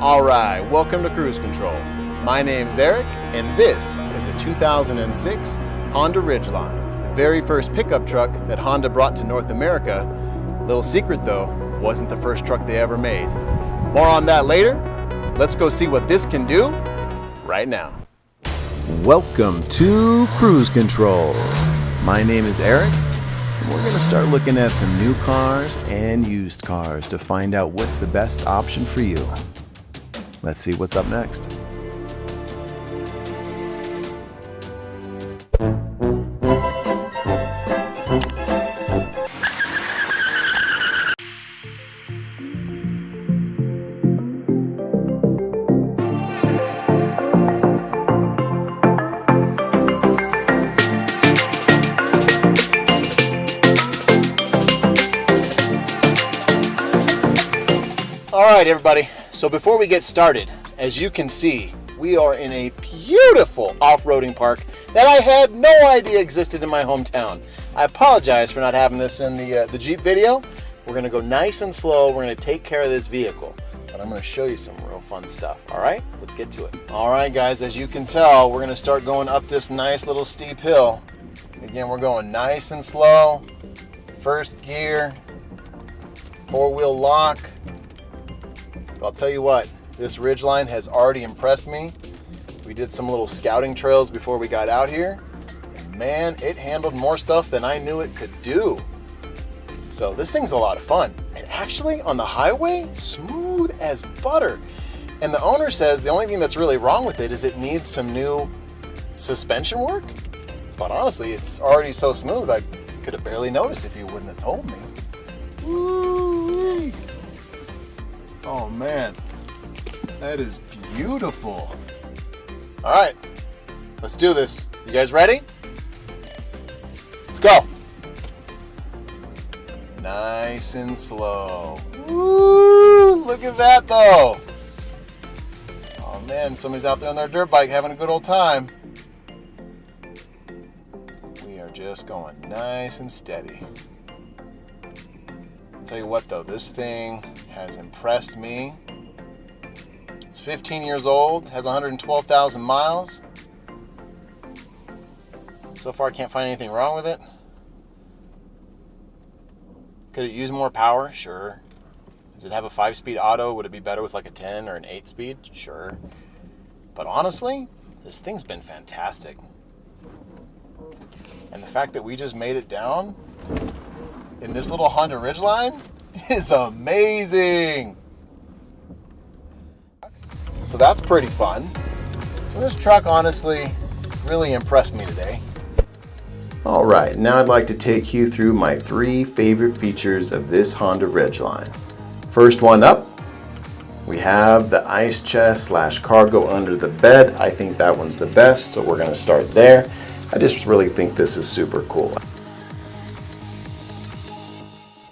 Alright, welcome to Cruise Control. My name's Eric, and this is a 2006 Honda Ridgeline, the very first pickup truck that Honda brought to North America. Little secret though, wasn't the first truck they ever made. More on that later. Let's go see what this can do right now. Welcome to Cruise Control. My name is Eric, and we're going to start looking at some new cars and used cars to find out what's the best option for you. Let's see what's up next. Alright everybody, so before we get started, as you can see, we are in a beautiful off-roading park that I had no idea existed in my hometown. I apologize for not having this in the Jeep video. We're going to go nice and slow, we're going to take care of this vehicle, but I'm going to show you some real fun stuff, alright? Let's get to it. Alright guys, as you can tell, we're going to start going up this nice little steep hill. Again, we're going nice and slow, first gear, four-wheel lock. But I'll tell you what, this Ridgeline has already impressed me. We did some little scouting trails before we got out here. And man, it handled more stuff than I knew it could do. So this thing's a lot of fun. And actually, on the highway, smooth as butter. And the owner says the only thing that's really wrong with it is it needs some new suspension work. But honestly, it's already so smooth, I could have barely noticed if you wouldn't have told me. Woo-wee. Oh man, that is beautiful. All right, let's do this. You guys ready? Let's go. Nice and slow. Woo, look at that though. Oh man, somebody's out there on their dirt bike having a good old time. We are just going nice and steady. Tell you what though, this thing has impressed me. It's 15 years old, has 112,000 miles. So far I can't find anything wrong with it. Could it use more power? Sure. Does it have a 5-speed auto? Would it be better with like a 10 or an 8-speed? Sure. But honestly, this thing's been fantastic. And the fact that we just made it down in this little Honda Ridgeline is amazing. So that's pretty fun. So this truck honestly really impressed me today. All right, now I'd like to take you through my 3 favorite features of this Honda Ridgeline. First one up, we have the ice chest / cargo under the bed. I think that one's the best, so we're going to start there. I just really think this is super cool.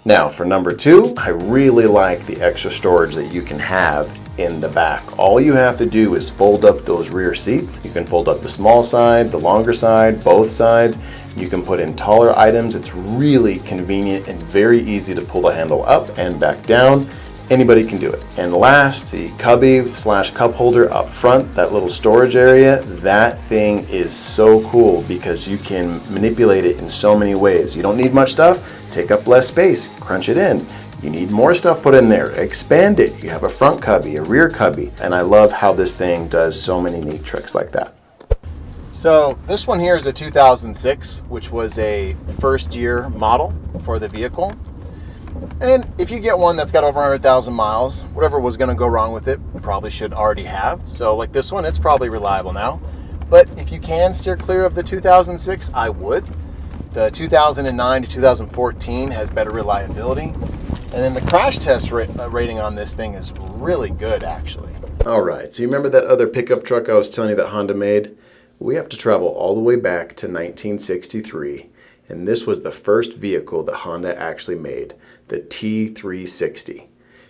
Now for number 2, I really like the extra storage that you can have in the back. All you have to do is fold up those rear seats. You can fold up the small side, the longer side, both sides. You can put in taller items. It's really convenient and very easy to pull the handle up and back down. Anybody can do it. And last, the cubby / cup holder up front, that little storage area, that thing is so cool because you can manipulate it in so many ways. You don't need much stuff. Take up less space, crunch it in. You need more stuff put in there, expand it. You have a front cubby, a rear cubby, and I love how this thing does so many neat tricks like that. So this one here is a 2006, which was a first year model for the vehicle. And if you get one that's got over 100,000 miles, whatever was gonna go wrong with it, probably should already have. So like this one, it's probably reliable now. But if you can steer clear of the 2006, I would. The 2009 to 2014 has better reliability. And then the crash test rating on this thing is really good, actually. All right, so you remember that other pickup truck I was telling you that Honda made? We have to travel all the way back to 1963, and this was the first vehicle that Honda actually made, the T360.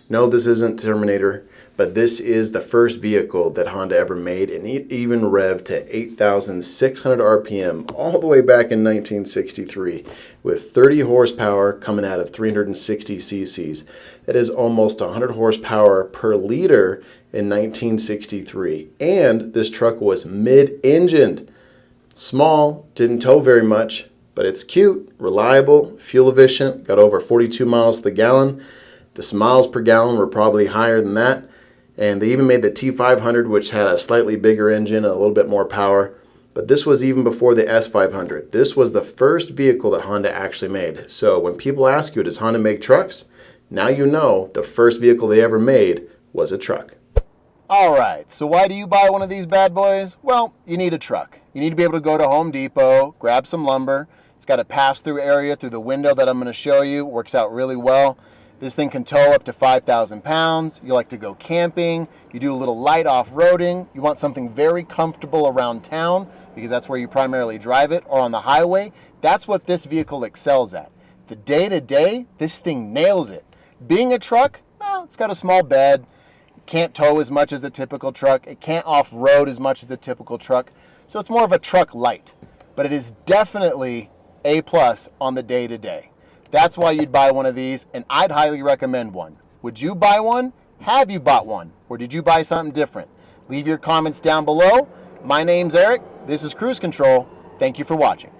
No, this isn't Terminator, but this is the first vehicle that Honda ever made, and it even revved to 8,600 RPM all the way back in 1963 with 30 horsepower coming out of 360 cc's. That is almost 100 horsepower per liter in 1963, and this truck was mid-engined. Small, didn't tow very much, but it's cute, reliable, fuel efficient, got over 42 miles to the gallon. The miles per gallon were probably higher than that. And they even made the T500, which had a slightly bigger engine and a little bit more power. But this was even before the S500. This was the first vehicle that Honda actually made. So when people ask you, does Honda make trucks? Now you know the first vehicle they ever made was a truck. All right, so why do you buy one of these bad boys? Well, you need a truck. You need to be able to go to Home Depot, grab some lumber. It's got a pass-through area through the window that I'm going to show you. It works out really well. This thing can tow up to 5,000 pounds. You like to go camping. You do a little light off-roading. You want something very comfortable around town because that's where you primarily drive it, or on the highway. That's what this vehicle excels at. The day-to-day, this thing nails it. Being a truck, well, it's got a small bed. It can't tow as much as a typical truck. It can't off-road as much as a typical truck. So it's more of a truck light. But it is definitely A+ on the day-to-day. That's why you'd buy one of these, and I'd highly recommend one. Would you buy one? Have you bought one? Or did you buy something different? Leave your comments down below. My name's Eric. This is Cruise Control. Thank you for watching.